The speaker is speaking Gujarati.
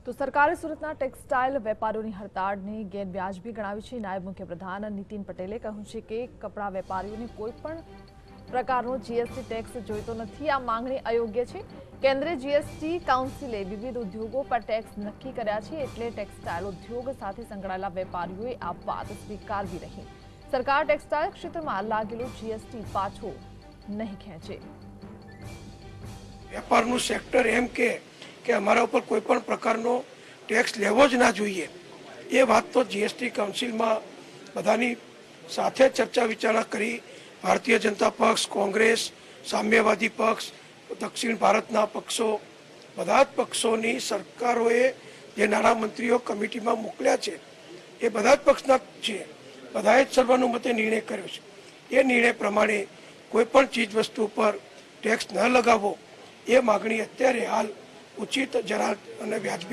તો સરકારે સુરતના ટેક્સટાઇલ વેપારીઓની હડતાળને ગેરવ્યાજબી ગણાવી છે। નાયબ મુખ્યપ્રધાન નીતિન પટેલે કહ્યું છે કે કપડા વેપારીઓને કોઈપણ પ્રકારનો જીએસટી ટેક્સ જોઈતો નથી। આ માંગણી અયોગ્ય છે। કેન્દ્રીય જીએસટી કાઉન્સિલે વિવિધ ઉદ્યોગો પર ટેક્સ નક્કી કર્યા છે, એટલે ટેક્સટાઇલ ઉદ્યોગ સાથે સંકળાયેલા વેપારીઓએ આ વાત સ્વીકારવી રહી। સરકાર ટેક્સટાઇલ ક્ષેત્રમાં લાગેલો જીએસટી પાછો નહીં ખેંચે। વેપારનું સેક્ટર એમ કે અમારા ઉપર કોઈ પણ પ્રકારનો ટેક્સ લેવો જ ના જોઈએ, એ વાત તો જીએસટી કાઉન્સિલમાં બધાની સાથે ચર્ચા વિચારણા કરી। ભારતીય જનતા પક્ષ, કોંગ્રેસ, સામ્યવાદી પક્ષ, દક્ષિણ ભારતના પક્ષો, બધા જ પક્ષોની સરકારોએ જે નાણામંત્રીઓ કમિટીમાં મોકલ્યા છે એ બધા જ પક્ષના છે, બધાએ જ સર્વાનુમતે નિર્ણય કર્યો છે। એ નિર્ણય પ્રમાણે કોઈ પણ ચીજ વસ્તુ પર ટેક્સ ન લગાવવો એ માગણી અત્યારે હાલ ઉચિત, જરા અને વ્યાજબી